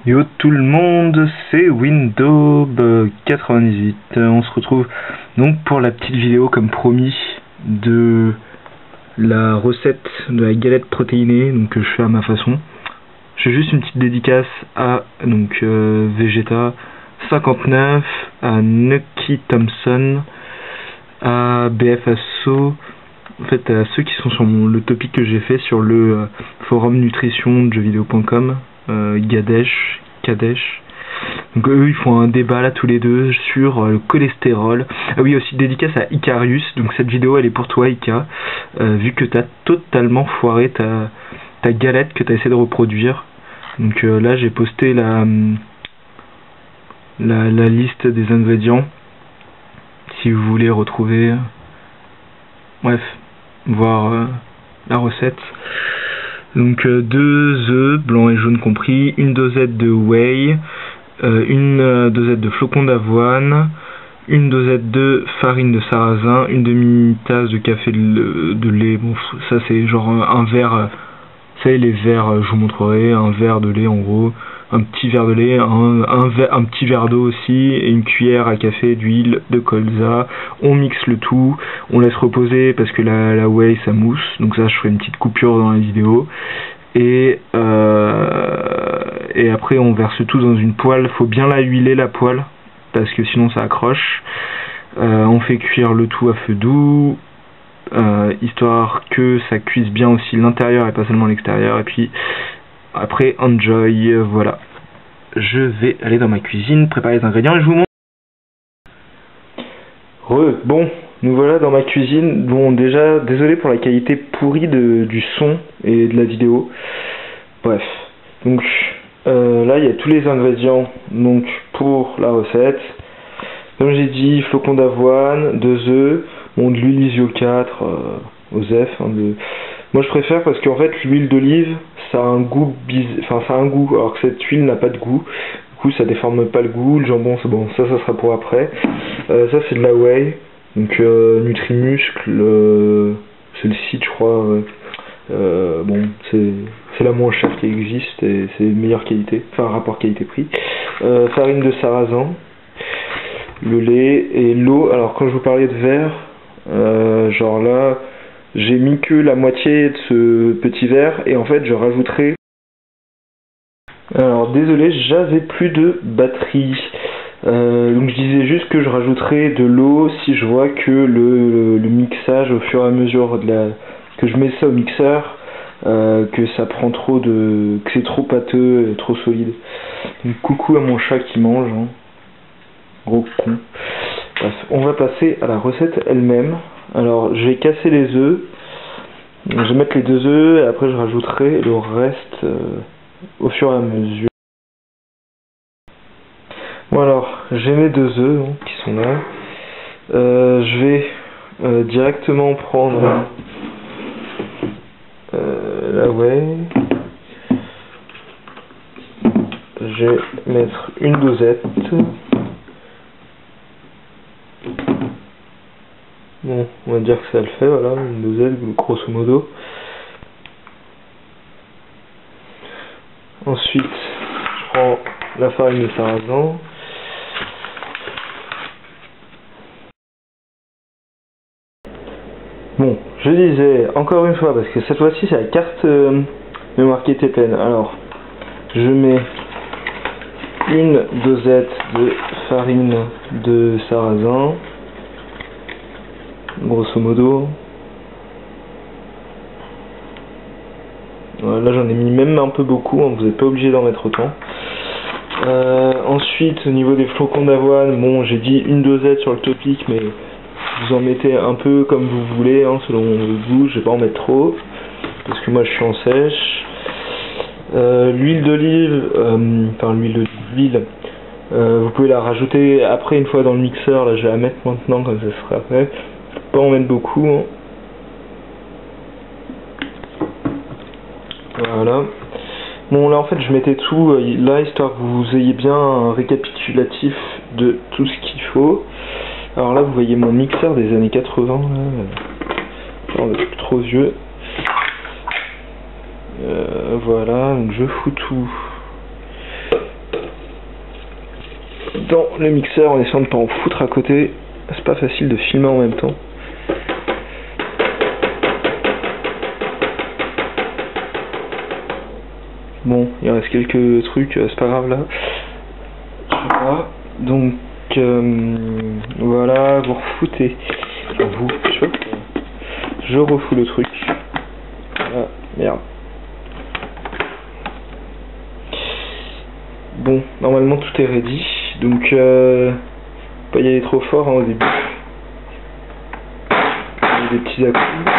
Yo tout le monde, c'est Windows98. On se retrouve donc pour la petite vidéo comme promis de la recette de la galette protéinée donc, que je fais à ma façon. Je fais juste une petite dédicace à Vegeta 59, à Nucky Thompson, à BF Asso, en fait à ceux qui sont sur le topic que j'ai fait sur le forum nutrition de jeuxvideo.com. Kadesh. Donc eux ils font un débat là tous les deux sur le cholestérol. Ah oui, aussi dédicace à Icarius. Donc cette vidéo elle est pour toi Ika, vu que t'as totalement foiré ta galette que t'as essayé de reproduire. Donc là j'ai posté la liste des ingrédients si vous voulez retrouver, bref, voir la recette. Donc 2 œufs, blancs et jaunes compris, une dosette de whey, une dosette de flocons d'avoine, une dosette de farine de sarrasin, une demi-tasse de café de lait, bon ça c'est genre un verre, vous savez les verres, je vous montrerai, un verre de lait en gros, un petit verre de lait, un petit verre d'eau aussi, et une cuillère à café d'huile de colza. On mixe le tout, on laisse reposer parce que la whey ça mousse, donc ça je ferai une petite coupure dans la vidéo. Et après on verse tout dans une poêle, faut bien la huiler la poêle, parce que sinon ça accroche. On fait cuire le tout à feu doux, histoire que ça cuise bien aussi l'intérieur et pas seulement l'extérieur, et puis après enjoy. Voilà, je vais aller dans ma cuisine préparer les ingrédients et je vous montre. Bon, nous voilà dans ma cuisine. Bon, déjà désolé pour la qualité pourrie du son et de la vidéo. Bref, donc là il y a tous les ingrédients donc pour la recette. Comme j'ai dit, flocons d'avoine, 2 œufs, bon, de l'huile ISO 4 OSEF. Moi je préfère parce qu'en fait l'huile d'olive ça a un goût ça a un goût alors que cette huile n'a pas de goût. Du coup ça déforme pas le goût. Le jambon c'est bon, ça sera pour après. Ça c'est de la whey, donc Nutrimuscle, c'est le site je crois. Bon c'est la moins chère qui existe et c'est meilleure qualité, enfin rapport qualité-prix. Farine de sarrasin, le lait et l'eau. Alors quand je vous parlais de verre, genre là j'ai mis que la moitié de ce petit verre et en fait je rajouterai. Alors désolé, j'avais plus de batterie, donc je disais juste que je rajouterai de l'eau si je vois que le mixage au fur et à mesure que je mets ça au mixeur, que ça prend que c'est trop pâteux et trop solide. Donc coucou à mon chat qui mange, hein. Gros con. Bref, on va passer à la recette elle-même. Alors je vais casser les œufs, je vais mettre les 2 œufs et après je rajouterai le reste au fur et à mesure. Bon alors j'ai mes 2 œufs hein, qui sont là. Je vais directement prendre la whey. Je vais mettre une dosette. Bon, on va dire que ça le fait, voilà, une dosette, grosso modo. Ensuite, je prends la farine de sarrasin. Bon, je disais, encore une fois, parce que cette fois-ci, c'est la carte mémoire qui était pleine. Alors, je mets une dosette de farine de sarrasin. Grosso modo, là j'en ai mis même un peu beaucoup, hein, vous n'êtes pas obligé d'en mettre autant. Ensuite au niveau des flocons d'avoine, bon j'ai dit une dosette sur le topic, mais vous en mettez un peu comme vous voulez, hein, selon votre goût. Je vais pas en mettre trop parce que moi je suis en sèche. L'huile d'olive, vous pouvez la rajouter après une fois dans le mixeur. Là je vais la mettre maintenant comme ça sera après. Pas en mettre beaucoup, hein. Voilà. Bon là en fait je mettais tout là histoire que vous ayez bien un récapitulatif de tout ce qu'il faut. Alors là vous voyez mon mixeur des années 80 là. On est plus trop vieux. Voilà, donc je fous tout dans le mixeur en essayant de pas en foutre à côté. C'est pas facile de filmer en même temps. Bon, il reste quelques trucs, c'est pas grave là. Voilà. Donc voilà, vous refoutez. Je refous le truc. Ah, merde. Bon, normalement tout est ready. Donc pas y aller trop fort hein, au début. Il y a des petits à-coups.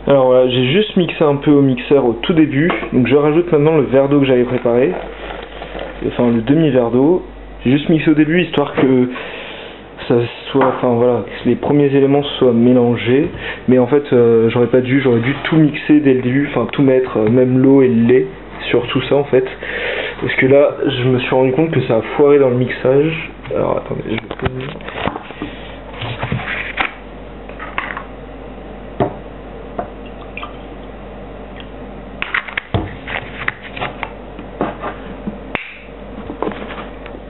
Alors voilà, j'ai juste mixé un peu au mixeur au tout début, donc je rajoute maintenant le verre d'eau que j'avais préparé, enfin le demi-verre d'eau. J'ai juste mixé au début histoire que ça soit, enfin voilà, que les premiers éléments soient mélangés, mais en fait j'aurais dû tout mixer dès le début, enfin tout mettre, même l'eau et le lait sur tout ça en fait, parce que là je me suis rendu compte que ça a foiré dans le mixage. Alors attendez, je vais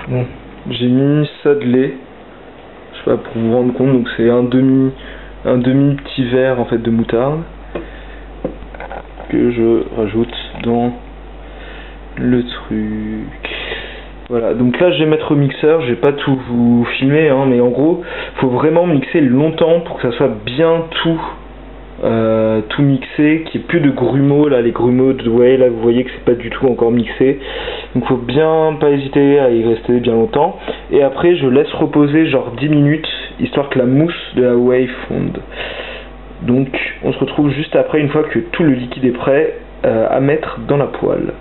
bon, j'ai mis ça de lait, je sais pas pour vous rendre compte, donc c'est un demi petit verre en fait de moutarde que je rajoute dans le truc. Voilà, donc là je vais mettre au mixeur, je vais pas tout vous filmer hein, mais en gros faut vraiment mixer longtemps pour que ça soit bien tout mixé, qu'il n'y ait plus de grumeaux là, les grumeaux de whey là vous voyez que c'est pas du tout encore mixé, donc faut bien pas hésiter à y rester bien longtemps, et après je laisse reposer genre 10 minutes histoire que la mousse de la whey fonde. Donc on se retrouve juste après, une fois que tout le liquide est prêt à mettre dans la poêle.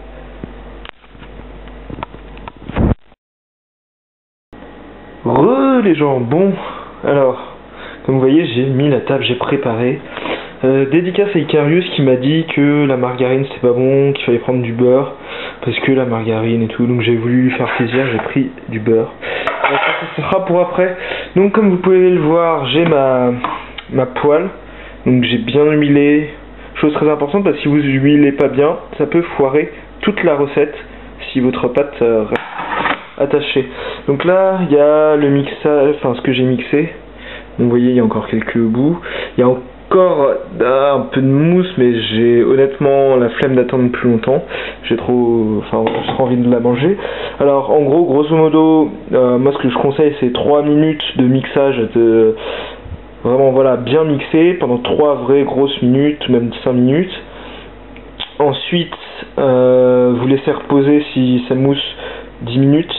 Les gens, bon alors comme vous voyez j'ai mis la table, j'ai préparé. Dédicace à Icarius qui m'a dit que la margarine c'était pas bon, qu'il fallait prendre du beurre parce que la margarine et tout, donc j'ai voulu lui faire plaisir, j'ai pris du beurre. Ça sera pour après. Donc comme vous pouvez le voir, j'ai ma poêle, donc j'ai bien huilé, chose très importante parce que si vous huilez pas bien, ça peut foirer toute la recette si votre pâte reste attachée. Donc là il y a le mixage, enfin ce que j'ai mixé, donc, vous voyez il y a encore quelques bouts, il y a encore un peu de mousse, mais j'ai honnêtement la flemme d'attendre plus longtemps. J'ai trop envie de la manger. Alors en gros, grosso modo, moi ce que je conseille c'est 3 minutes de mixage, vraiment voilà bien mixé pendant 3 vraies grosses minutes, même 5 minutes. Ensuite, vous laissez reposer si ça mousse 10 minutes.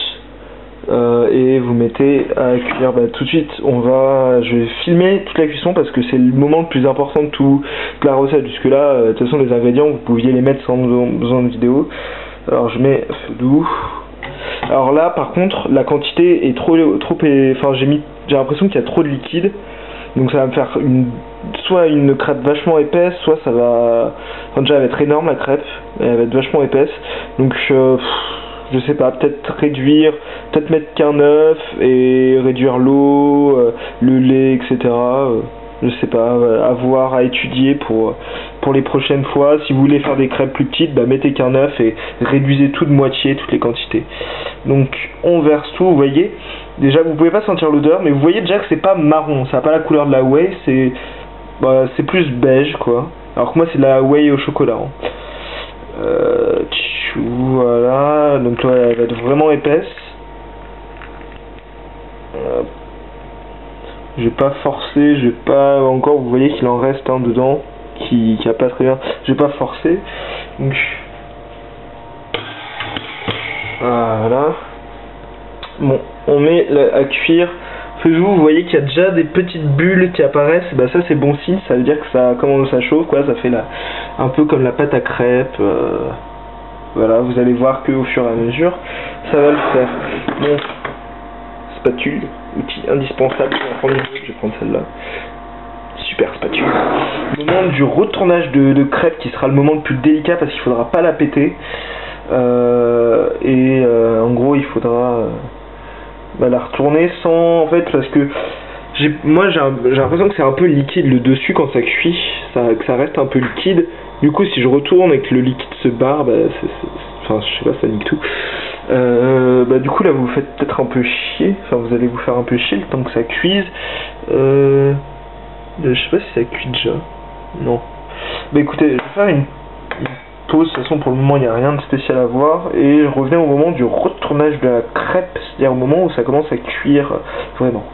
Et vous mettez à cuire. Tout de suite je vais filmer toute la cuisson parce que c'est le moment le plus important de la recette, jusque là de toute façon les ingrédients vous pouviez les mettre sans besoin de vidéo. Alors je mets feu doux. Alors là par contre la quantité est trop enfin j'ai l'impression qu'il y a trop de liquide, donc ça va me faire soit une crêpe vachement épaisse, soit ça va, enfin déjà elle va être énorme la crêpe, elle va être vachement épaisse, donc je sais pas, peut-être réduire, peut-être mettre qu'un œuf et réduire l'eau, le lait, etc. Je sais pas, à voir, à étudier pour les prochaines fois. Si vous voulez faire des crêpes plus petites, mettez qu'un œuf et réduisez tout de moitié, toutes les quantités. Donc on verse tout, vous voyez. Déjà vous pouvez pas sentir l'odeur, mais vous voyez déjà que c'est pas marron, ça a pas la couleur de la whey, c'est plus beige quoi. Alors que moi c'est de la whey au chocolat. Hein. Voilà, donc là elle va être vraiment épaisse. Je vais pas forcer, je vais pas encore, vous voyez qu'il en reste un dedans qui a pas très bien. Je vais pas forcer. Donc voilà. Bon, on met à cuire. Vous voyez qu'il y a déjà des petites bulles qui apparaissent, ça c'est bon signe, ça veut dire que ça commence à chauffe quoi, ça fait un peu comme la pâte à crêpes. Voilà, vous allez voir qu'au fur et à mesure, ça va le faire. Bon, spatule, outil indispensable. Je vais prendre celle-là. Super spatule. Le moment du retournage de crêpe qui sera le moment le plus délicat parce qu'il faudra pas la péter. En gros il faudra la retourner sans, en fait, parce que moi j'ai l'impression que c'est un peu liquide le dessus quand ça cuit, que ça reste un peu liquide. Du coup si je retourne et que le liquide se barre, enfin je sais pas, ça nique tout. Du coup là vous vous faites peut-être un peu chier, enfin vous allez vous faire un peu chier le temps que ça cuise. Je sais pas si ça cuit déjà. Non. Écoutez, je vais faire une pause, de toute façon pour le moment il n'y a rien de spécial à voir, et je reviens au moment du retournage de la crêpe, c'est-à-dire au moment où ça commence à cuire vraiment.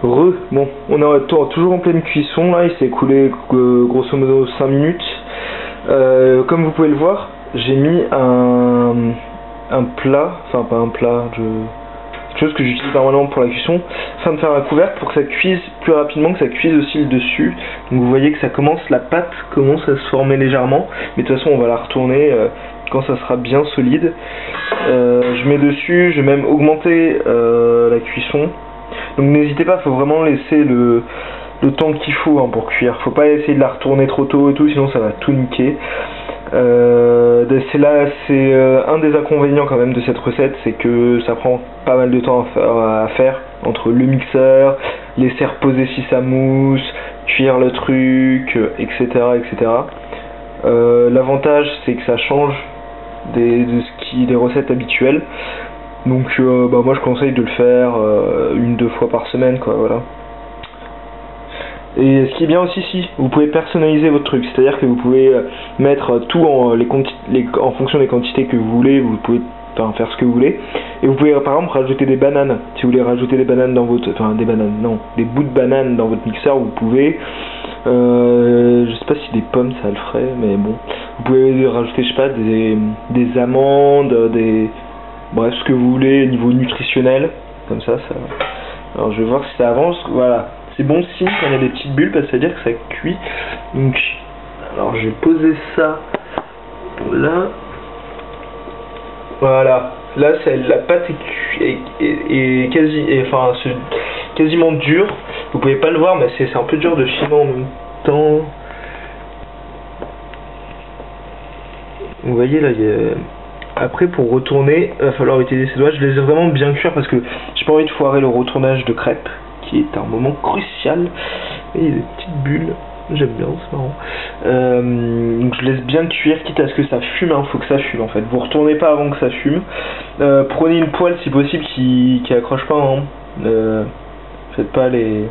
Bon, on est toujours en pleine cuisson là, il s'est écoulé grosso modo 5 minutes. Comme vous pouvez le voir, j'ai mis un plat, enfin pas un plat, quelque chose que j'utilise normalement pour la cuisson, afin de faire un couvercle pour que ça cuise plus rapidement, que ça cuise aussi le dessus. Donc vous voyez que ça commence, la pâte commence à se former légèrement, mais de toute façon on va la retourner quand ça sera bien solide. Je mets dessus, je vais même augmenter la cuisson. Donc n'hésitez pas, il faut vraiment laisser le temps qu'il faut pour cuire. Faut pas essayer de la retourner trop tôt et tout, sinon ça va tout niquer. C'est un des inconvénients quand même de cette recette, c'est que ça prend pas mal de temps à faire entre le mixeur, laisser reposer si ça mousse, cuire le truc, etc. L'avantage c'est que ça change des recettes habituelles. Donc moi je conseille de le faire 1-2 fois par semaine quoi, voilà. Et ce qui est bien aussi, vous pouvez personnaliser votre truc, c'est-à-dire que vous pouvez mettre tout en fonction des quantités que vous voulez, vous pouvez faire ce que vous voulez, et vous pouvez par exemple rajouter des bananes, si vous voulez rajouter des bananes dans votre, des bouts de bananes dans votre mixeur, vous pouvez, je sais pas si des pommes ça le ferait, mais bon, vous pouvez rajouter, je sais pas, des amandes, bref, ce que vous voulez au niveau nutritionnel, comme ça. Alors je vais voir si ça avance, voilà. C'est bon signe quand il y a des petites bulles parce que ça veut dire que ça cuit. Donc, alors je vais poser ça là. Voilà. Là, la pâte est quasiment dure. Vous pouvez pas le voir, mais c'est un peu dur de filmer en même temps. Vous voyez là, après pour retourner, il va falloir utiliser ses doigts. Je les ai vraiment bien cuire parce que j'ai pas envie de foirer le retournage de crêpes, qui est un moment crucial. Et il y a des petites bulles, j'aime bien, c'est marrant. Donc je laisse bien cuire, quitte à ce que ça fume, faut que ça fume en fait. Vous retournez pas avant que ça fume. Prenez une poêle si possible qui accroche pas. Faites pas les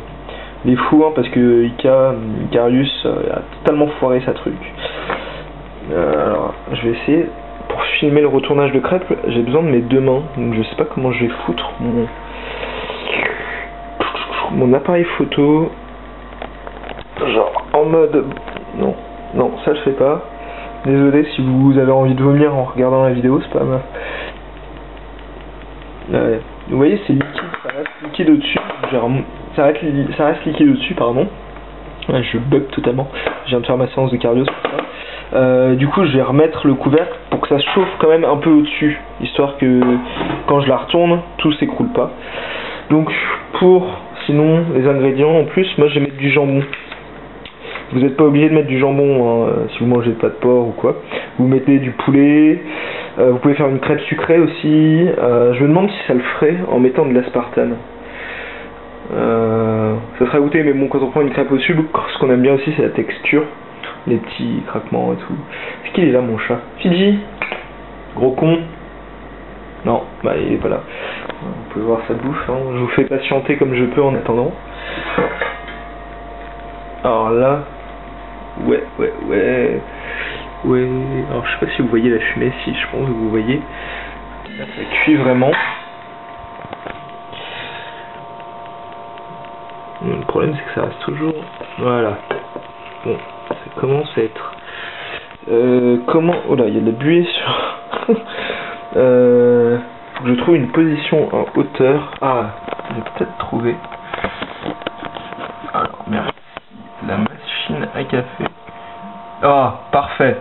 fous parce que Icarius a totalement foiré sa truc. Alors je vais essayer. Pour filmer le retournage de crêpes, j'ai besoin de mes 2 mains. Donc je sais pas comment je vais foutre mon appareil photo, genre en mode non ça je fais pas, désolé si vous avez envie de vomir en regardant la vidéo, c'est pas mal. Vous voyez c'est liquide, ça reste liquide au-dessus, ça reste liquide au-dessus, pardon. Ouais, je bug totalement, je viens de faire ma séance de cardio, c'est pour ça. Du coup je vais remettre le couvercle pour que ça se chauffe quand même un peu au-dessus, histoire que quand je la retourne, tout s'écroule pas. Donc sinon, les ingrédients, en plus, moi je vais mettre du jambon. Vous n'êtes pas obligé de mettre du jambon si vous mangez pas de porc ou quoi. Vous mettez du poulet, vous pouvez faire une crêpe sucrée aussi. Je me demande si ça le ferait en mettant de l'aspartame. Ça serait goûté, mais bon, quand on prend une crêpe au sucre, ce qu'on aime bien aussi c'est la texture, les petits craquements et tout. C'est qu'il est là mon chat? Fidji, gros con. Non, il est pas là. Vous pouvez voir sa bouffe, je vous fais patienter comme je peux en attendant. Alors là, ouais. Alors je sais pas si vous voyez la fumée, si je pense que vous voyez. Là ça cuit vraiment. Le problème c'est que ça reste toujours. Voilà. Bon, ça commence à être. Oh là, il y a de la buée sur. Faut que je trouve une position en hauteur. Ah, j'ai peut-être trouvé. Alors, merci. La machine à café. Ah, parfait.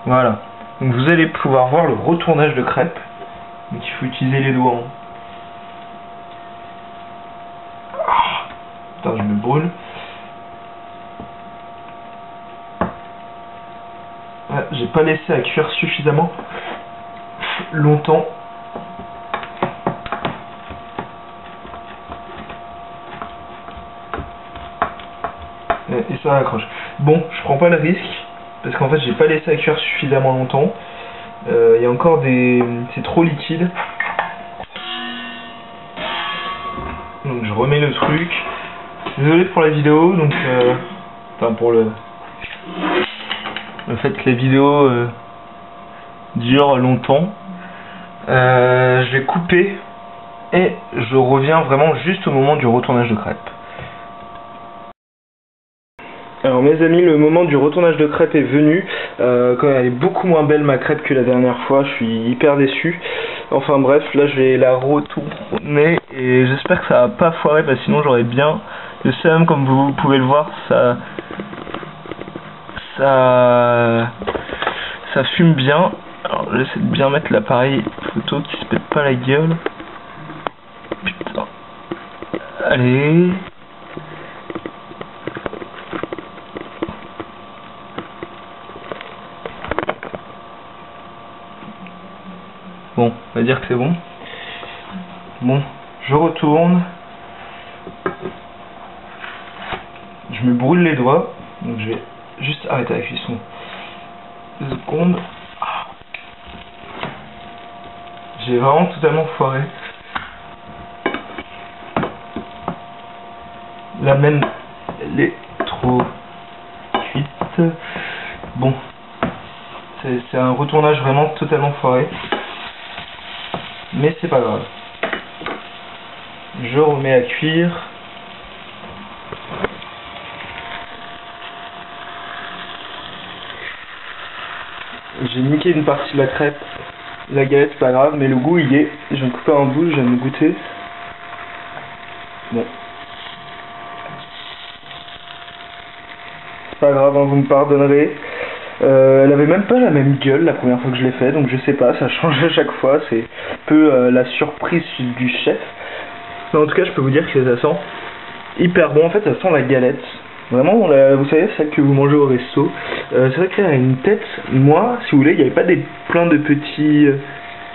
Voilà. Donc vous allez pouvoir voir le retournage de crêpes. Donc il faut utiliser les doigts. Putain, je me brûle. Ah, j'ai pas laissé à cuire suffisamment longtemps. Et ça accroche. Bon, je prends pas le risque parce qu'en fait j'ai pas laissé à cuire suffisamment longtemps. Il y a encore des... c'est trop liquide. Donc je remets le truc. Désolé pour la vidéo, donc enfin pour le fait que les vidéos durent longtemps. Je vais couper et je reviens vraiment juste au moment du retournage de crêpes. Alors mes amis, le moment du retournage de crêpes est venu. Quand elle est beaucoup moins belle ma crêpe que la dernière fois, je suis hyper déçu. Enfin bref, là je vais la retourner et j'espère que ça va pas foirer parce que sinon j'aurais bien le seum. Comme vous pouvez le voir, ça fume bien. Alors j'essaie de bien mettre l'appareil photo qui se pète pas la gueule. Putain. Allez. Bon, on va dire que c'est bon. Bon, je retourne. Je me brûle les doigts, donc je vais juste arrêter la cuisson 2 secondes. J'ai vraiment totalement foiré. La même, elle est trop cuite. Bon, c'est un retournage vraiment totalement foiré. Mais c'est pas grave. Je remets à cuire. J'ai niqué une partie de la crêpe. La galette, c'est pas grave, mais le goût il est. Je vais me couper en bout, je vais me goûter. Bon. C'est pas grave, hein, vous me pardonnerez. Elle avait même pas la même gueule la première fois que je l'ai fait, donc je sais pas, ça change à chaque fois, c'est un peu la surprise du chef. Mais en tout cas, je peux vous dire que ça sent hyper bon. En fait, ça sent la galette. Vraiment, vous savez, celle que vous mangez au resto. C'est vrai qu'elle a une tête. Moi, si vous voulez, il n'y avait pas plein de petits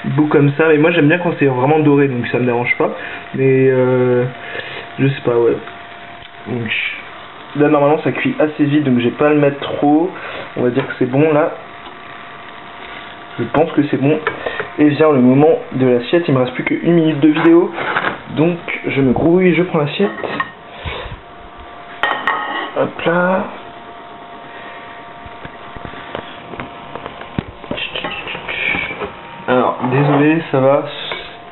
bouts comme ça. Mais moi, j'aime bien quand c'est vraiment doré, donc ça me dérange pas. Mais je sais pas, ouais. Donc là, normalement, ça cuit assez vite, donc je vais pas le mettre trop. On va dire que c'est bon là. Je pense que c'est bon. Et vient le moment de l'assiette. Il me reste plus que 1 minute de vidéo. Donc je me grouille, je prends l'assiette. Hop là. Alors, désolé, ça va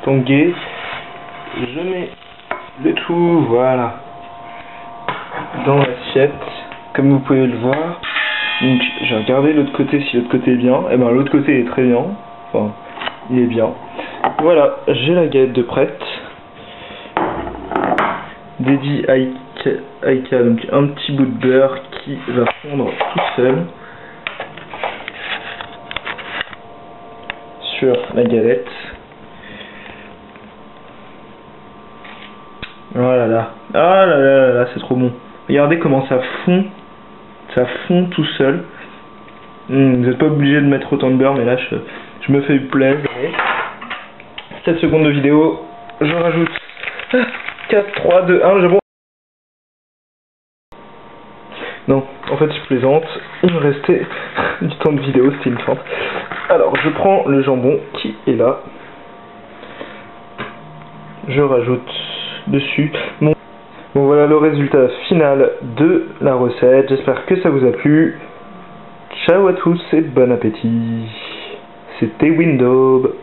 tanguer. Je mets le tout, voilà, dans l'assiette, comme vous pouvez le voir. Donc j'ai regardé l'autre côté si l'autre côté est bien. Et ben l'autre côté est très bien. Enfin, il est bien. Voilà, j'ai la galette de prête. Dédié Aïka, donc un petit bout de beurre qui va fondre tout seul sur la galette. Voilà là. Ah là là là, c'est trop bon. Regardez comment ça fond. Ça fond tout seul. Vous n'êtes pas obligé de mettre autant de beurre, mais là je me fais plaisir. 7 secondes de vidéo, je rajoute 4, 3, 2, 1, je bon. Non, en fait je plaisante, il me restait du temps de vidéo, c'était une feinte. Alors je prends le jambon qui est là. Je rajoute dessus. Bon voilà le résultat final de la recette, j'espère que ça vous a plu. Ciao à tous et bon appétit. C'était Window.